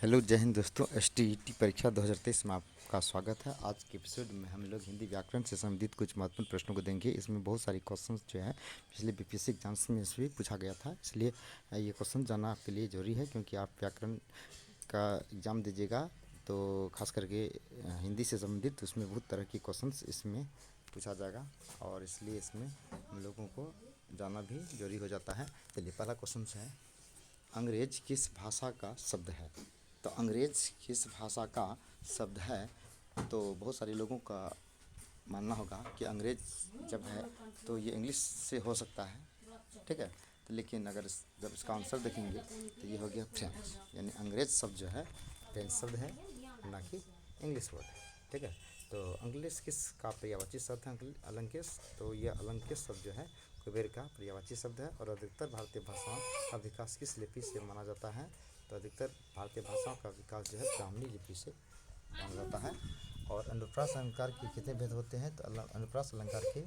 Hello जय हिंद दोस्तों। STET परीक्षा 2023 में आपका स्वागत है। आज के एपिसोड में हम लोग हिंदी व्याकरण से संबंधित कुछ महत्वपूर्ण प्रश्नों को देंगे। इसमें बहुत सारे क्वेश्चंस जो हैं पिछले बीपीएससी एग्जाम्स में इसमें पूछा गया था, इसलिए ये क्वेश्चन जानना आपके लिए ज़रूरी है, क्योंकि आप व्याकरण का एग्ज़ाम दीजिएगा तो खास करके हिंदी से संबंधित उसमें बहुत तरह की क्वेश्चंस इसमें पूछा जाएगा, और इसलिए इसमें हम लोगों को जानना भी जरूरी हो जाता है। चलिए, पहला क्वेश्चन है, अंग्रेज किस भाषा का शब्द है? तो अंग्रेज किस भाषा का शब्द है? तो बहुत सारे लोगों का मानना होगा कि अंग्रेज जब है तो ये इंग्लिश से हो सकता है, ठीक है। तो लेकिन अगर जब इसका आंसर देखेंगे तो ये हो गया फ्रेंच, यानी अंग्रेज शब्द जो है फ्रेंच शब्द है, ना कि इंग्लिश वर्ड है, ठीक है। तो अंग्लिश किस का पर्यायवाची शब्द है? अलंकेश। तो ये अलंकेश शब्द जो है कुबेर का पर्यायवाची शब्द है। और अधिकतर भारतीय भाषाओं का विकास किस लिपि से माना जाता है? तो अधिकतर भारतीय भाषाओं का विकास जो है ब्राह्मणी लिपि से माना जाता है। और अनुप्रास अलंकार के कितने भेद होते हैं? तो अनुप्रास अलंकार के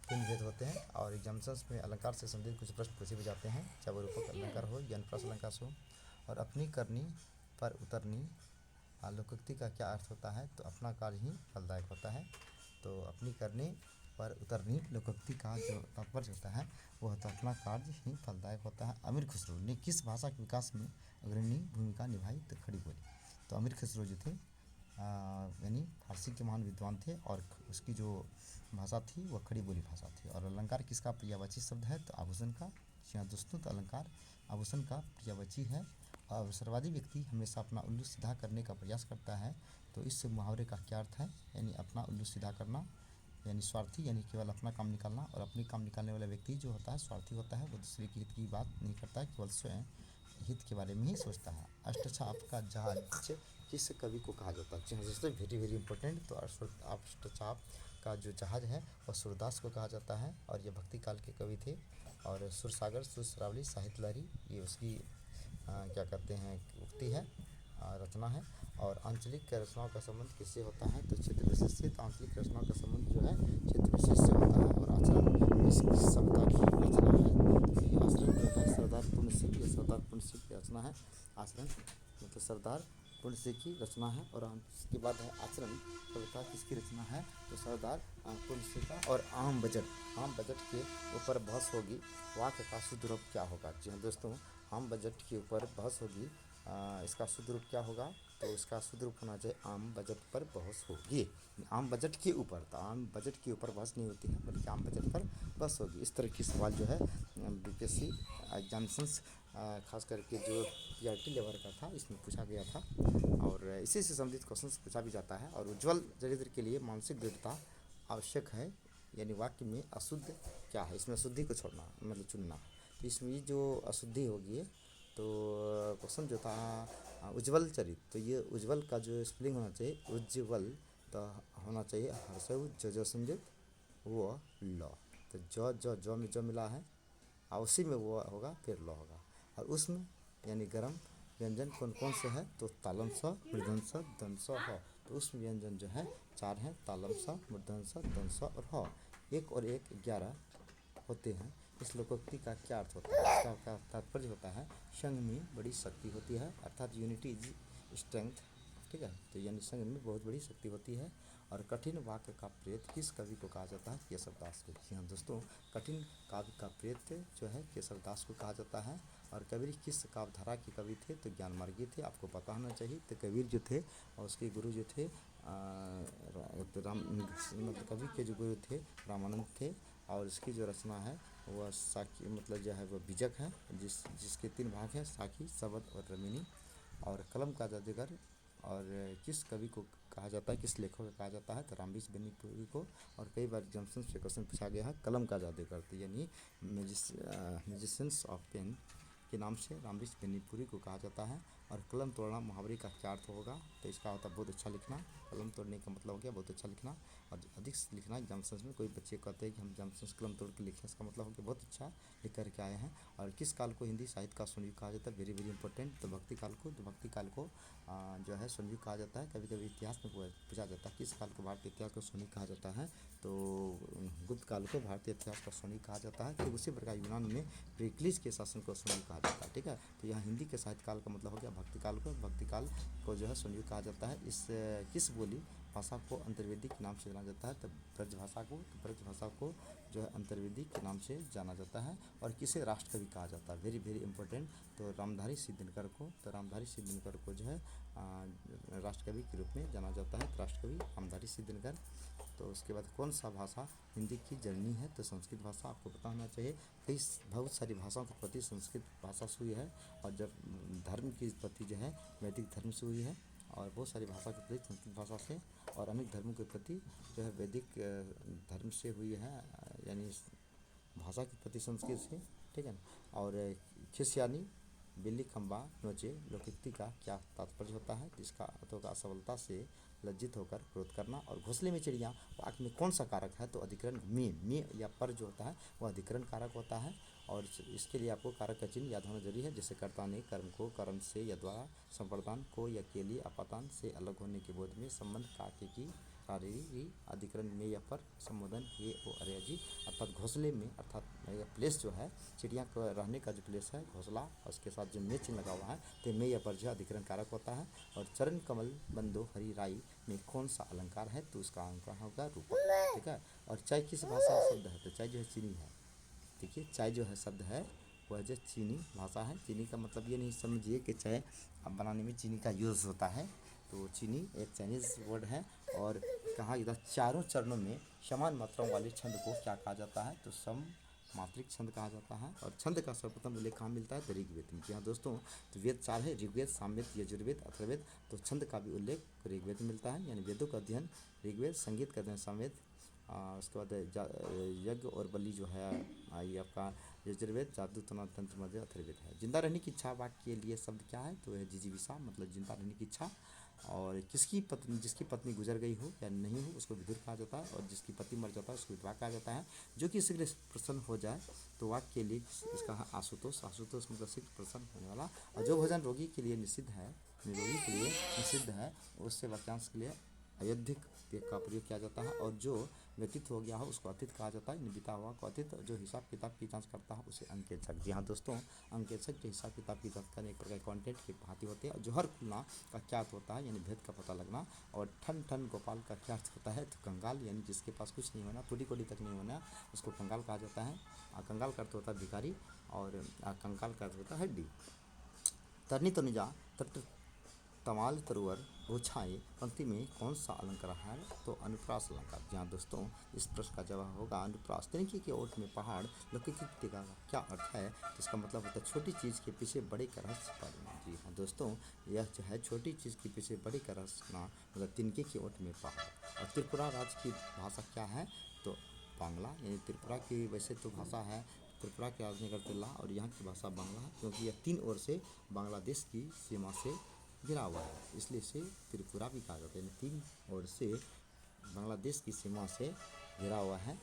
3 भेद होते हैं। और एग्जाम्स में अलंकार से संबंधित कुछ प्रश्न पूछे भी जाते हैं, चाहे वो रूपक अलंकार हो या अनुप्रास अलंकार हो। और अपनी करनी पर उतरनी लोकोक्ति का क्या अर्थ होता है? तो अपना कार्य ही फलदायक होता है। तो अपनी करनी पर उतरनी लोकोक्ति का जो तात्पर्य होता है वो होता है अपना कार्य ही फलदायक होता है। अमीर खुसरो ने किस भाषा के विकास में अग्रणी भूमिका निभाई? तो खड़ी बोली। तो अमीर खुसरो जो थे यानी फारसी के महान विद्वान थे, और उसकी जो भाषा थी वह खड़ी बोली भाषा थी। और अलंकार किसका पर्यायवाची शब्द है? तो आभूषण का। जी हाँ दोस्तों, तो अलंकार आभूषण का पर्यायवाची है। अवसरवादी व्यक्ति हमेशा अपना उल्लू सीधा करने का प्रयास करता है। तो इस मुहावरे का क्या अर्थ है? यानी अपना उल्लू सीधा करना, यानी स्वार्थी, यानी केवल अपना काम निकालना। और अपनी काम निकालने वाला व्यक्ति जो होता है स्वार्थी होता है, वो दूसरे के हित की बात नहीं करता है, केवल स्वयं हित के बारे में ही सोचता है। अष्टछाप का जहाज किस कवि को कहा जाता है? दोस्तों वेरी वेरी इंपॉर्टेंट। तो अष्टछाप का जो जहाज है वह सूरदास को कहा जाता है, और ये भक्ति काल के कवि थे। और सुरसागर सुरसरावली साहित्य लहरी ये उसकी क्या कहते हैं उक्ति है, रचना है। और आंचलिक रचनाओं का संबंध किससे होता है? तो क्षेत्र विशेष से। तो आंचलिक रचनाओं का संबंध जो है क्षेत्र विशेष से होता है। और आचरण इस सप्ताह की रचना है। तो ये आचरण जो है सरदार पूर्ण सिंह, ये सरदार पूर्ण सिंह की रचना है। आचरण मतलब सरदार पूर्ण सिंह की रचना है। और इसके बाद है आचरण, कविता किसकी रचना है? तो सरदार पूर्ण सिंह का। और आम बजट के ऊपर बहस होगी, वाक्य का शुद्ध रूप क्या होगा? जी हाँ दोस्तों, आम बजट के ऊपर बहस होगी, इसका शुद्ध रूप क्या होगा? तो इसका शुद्ध रूप होना चाहिए आम बजट पर बहस होगी। आम बजट के ऊपर, तो आम बजट के ऊपर बहस नहीं होती है, बल्कि आम बजट पर बहस होगी। इस तरह की सवाल जो है बीपीएससी एग्जामिनेशंस खास करके जो पीआरटी लेवल का था इसमें पूछा गया था, और इसी से संबंधित क्वेश्चन पूछा भी जाता है। और उज्ज्वल चरित्र के लिए मानसिक दृढ़ता आवश्यक है, यानी वाक्य में अशुद्ध क्या है? इसमें अशुद्धि को छोड़ना मतलब चुनना। तो इसमें जो अशुद्धि होगी, तो क्वेश्चन जो था उज्ज्वल चरित्र, तो ये उज्ज्वल का जो स्पेलिंग होना चाहिए उज्ज्वल, तो होना चाहिए हर्षव जो संयुक्त वो ल। तो जो में जो मिला है और उसी में वो होगा फिर ल होगा। और उसमें यानी गर्म व्यंजन कौन कौन से है? तो तालम स, मृदंग स, दंड स, ह। तो उसमें व्यंजन जो है 4 हैं, तालम स, मृदंग स, दंड स और ह। 1 और 1 11 होते हैं। इस लोकोक्ति का क्या अर्थ होता है? इसका तात्पर्य होता है संघ में बड़ी शक्ति होती है, अर्थात यूनिटी इज स्ट्रेंथ, ठीक है। तो यानी संघ में बहुत बड़ी शक्ति होती है। और कठिन वाक्य का प्रेत किस कवि को कहा जाता है? केशवदास को। जी हाँ दोस्तों, कठिन काव्य का प्रेत जो है केशवदास को कहा जाता है। और कबीर किस काव्यधारा के कवि थे? तो ज्ञानमार्गी थे, आपको पता होना चाहिए। तो कबीर जो थे और उसके गुरु जो थे राम मतलब कवि के जो गुरु थे रामानंद थे। और इसकी जो रचना है वह साखी मतलब जो है वह बीजक है, जिसके 3 भाग हैं, साखी, शबद और रमिनी। और कलम का जादूगर और किस कवि को कहा जाता है, किस लेखक को कहा जाता है? तो रामबिस बेनीपुरी को। और कई बार एग्जाम्स से क्वेश्चन पूछा गया है कलम का जादूगर, तो यानी म्यूजिशियंस ऑफ पेन के नाम से रामबिस बेनीपुरी को कहा जाता है। और कलम तोड़ना मुहावरे का क्या अर्थ होगा? तो इसका होता है बहुत अच्छा लिखना। कलम तोड़ने का मतलब हो गया बहुत अच्छा लिखना, और अधिक लिखना एग्जाम्स में। कोई बच्चे कहते हैं कि हम एग्जाम्स कलम तोड़ के लिखें, इसका मतलब हो गया बहुत अच्छा लिख करके आए हैं। और किस काल को हिंदी साहित्य का स्वर्णयुग कहा जाता है? Very very important. तो भक्ति काल को, तो भक्ति काल को जो है स्वर्णयुग कहा जाता है। कभी कभी इतिहास में पूछा जाता है किस काल को भारतीय इतिहास का स्वर्णयुग कहा जाता है? तो गुप्त काल को भारतीय इतिहास का स्वर्णयुग कहा जाता है। तो उसी प्रकार यूनान में पेरिक्लिस के शासन को स्वर्णयुग कहा कहा जाता है। ठीक है, तो यहाँ हिंदी के साहित्य काल का मतलब हो गया भक्ति काल को। भक्ति काल को जो है स्वर्णयुग कहा जाता है। इस किस बोली भाषा को अंतर्वेदी के नाम से जाना जाता है? तो ब्रज भाषा को, तो ब्रज भाषा को जो है अंतर्वेदी के नाम से जाना जाता है। और किसे राष्ट्र कवि कहा जाता है? Very very important. तो रामधारी सिंह दिनकर को, तो रामधारी सिंह दिनकर को जो है राष्ट्र कवि के रूप में जाना जाता है। तो राष्ट्र कवि रामधारी सिंह दिनकर। तो उसके बाद कौन सा भाषा हिंदी की जननी है? तो संस्कृत भाषा आपको पता होना चाहिए। कई बहुत सारी भाषाओं की उत्पत्ति संस्कृत भाषा से हुई है, और जब धर्म की उत्पत्ति जो है वैदिक धर्म से हुई है, और बहुत सारी भाषा की उत्पत्ति संस्कृत भाषा से, और अनेक धर्मों की उत्पत्ति जो है वैदिक धर्म से हुई है, यानी भाषा की उत्पत्ति संस्कृत से। ठीक है ना। और खिसियानी बिल्ली खंबा नोचे लोकोक्ति का क्या तात्पर्य होता है? जिसका अर्थ होगा असफलता से लज्जित होकर क्रोध करना। और घोंसले में चिड़िया वाक्य में कौन सा कारक है? तो अधिकरण में या पर जो होता है वह अधिकरण कारक होता है। और इसके लिए आपको कारक का चिन्ह याद होना जरूरी है। जैसे कर्ता ने कर्म को करण से या द्वारा, संप्रदान को या के लिए, अपादान से अलग होने के बोध में, संबंध काके की शारीरी, अधिकरण में या पर, संबोधन ये ओ अरे जी। अर्थात घोंसले में, अर्थात प्लेस जो है चिड़िया का रहने का जो प्लेस है घोंसला, और उसके साथ जो में चिन्ह लगा हुआ है तो में या पर जो अधिकरण कारक होता है। और चरण कमल बंदो हरी राई में कौन सा अलंकार है? तो उसका अलंकार होगा रूपक। ठीक है। और चाय किस भाषा शब्द है? तो चाय जो है चीनी है। देखिए चाय जो है शब्द है वह जो चीनी भाषा है। चीनी का मतलब ये नहीं समझिए कि चाय अब बनाने में चीनी का यूज़ होता है। तो चीनी एक चाइनीज़ वर्ड है। और कहा गया चारों चरणों में समान मात्राओं वाले छंद को क्या कहा जाता है? तो सम मात्रिक छंद कहा जाता है। और छंद का सर्वप्रथम उल्लेख कहाँ मिलता है? तो ऋग्वेद में। जी हाँ दोस्तों, तो वेद 4 है, ऋग्वेद, सामवेद, यजुर्वेद, अथर्ववेद। तो छंद का भी उल्लेख ऋग्वेद में मिलता है, यानी वेदों का अध्ययन ऋग्वेद, संगीत का अध्ययन सामवेद, उसके बाद यज्ञ और बलि जो है ये आपका यजुर्वेद, जादू तंत्र मध्य अथर्ववेद है। जिंदा रहने की इच्छा वाक्य के लिए शब्द क्या है? तो है जिजीविषा, मतलब जिंदा रहने की इच्छा। और जिसकी पत्नी गुजर गई हो या नहीं हो उसको विधुर कहा जाता है। और जिसकी पति मर जाता है उसको विधवा कहा जाता है। जो कि शीघ्र प्रसन्न हो जाए तो वाक्य के लिए इसका है आशुतोष। आशुतोष मतलब शीघ्र प्रसन्न होने वाला। और जो भोजन रोगी के लिए निषिद्ध है, निरोगी के लिए निषिद्ध है, उससे वाक्यांश के लिए अयोधिक का प्रयोग किया जाता है। और जो व्यतीत हो गया हो उसको अतीत कहा जाता है, बीता हुआ को अतीत। जो हिसाब किताब की जांच करता है उसे अंकेक्षक। जी हाँ दोस्तों, अंकेक्षक जो हिसाब किताब की जांच करने एक प्रकार कंटेंट की भांति होते हैं। जो हर खुलना का क्या अर्थ होता है? यानी भेद का पता लगना। और ठन ठन गोपाल का क्या अर्थ होता है? तो कंगाल, यानी जिसके पास कुछ नहीं होना, टूटी कोटी तक नहीं होना, उसको कंगाल कहा जाता है। कंगाल का अर्थ होता है भिखारी, और कंकाल का अर्थ होता है हड्डी। तरनी तनुजा तट तमाल तरुवर ओछाए पंक्ति में कौन सा अलंकार है? तो अनुप्रास अलंकार। जी हाँ दोस्तों, इस प्रश्न का जवाब होगा अनुप्रास। तनिके के ओट में पहाड़ लौकिक का क्या अर्थ है? तो इसका मतलब होता है छोटी चीज़ के पीछे बड़े का रहस्य छिपा। जी हाँ दोस्तों, यह जो है छोटी चीज़ के पीछे बड़े का रहस्य ना, मतलब तिनके के ओट में पहाड़। और त्रिपुरा राज्य की भाषा क्या है? तो बांग्ला, यानी त्रिपुरा की वैसे तो भाषा है त्रिपुरा की राजधानी अगरतला, और यहाँ की भाषा बांग्ला है, क्योंकि यह 3 ओर से बांग्लादेश की सीमा से घिरा हुआ है, इसलिए इसे त्रिपुरा भी कहा जाता है। यानी 3 ओर से बांग्लादेश की सीमा से घिरा हुआ है।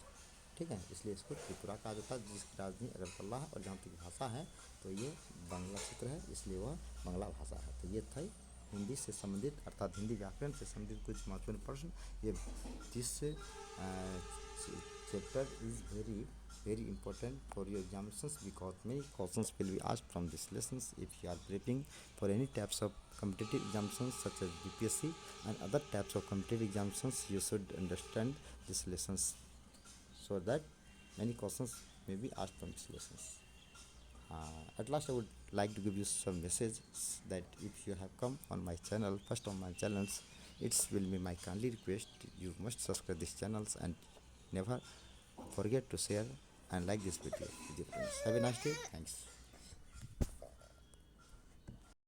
ठीक है, इसलिए इसको त्रिपुरा कहा जाता है, जिसकी राजधानी अगरतला है। और जहाँ की भाषा है तो ये बांग्ला क्षेत्र है, इसलिए वह बांग्ला भाषा है। तो ये था हिंदी से संबंधित, अर्थात हिंदी व्याकरण से संबंधित कुछ महत्वपूर्ण प्रश्न। ये this chapter is very important for your examinations, because many questions will be asked from these lessons. If you are preparing for any types of competitive examinations such as BPSC and other types of competitive examinations, you should understand these lessons, so that many questions may be asked from these lessons. At last I would like to give you some message that if you have come on my channel, first on my channels, it will be my kindly request you must subscribe these channels and never forget to share and like this video with your friends. Have a nice day. Thanks.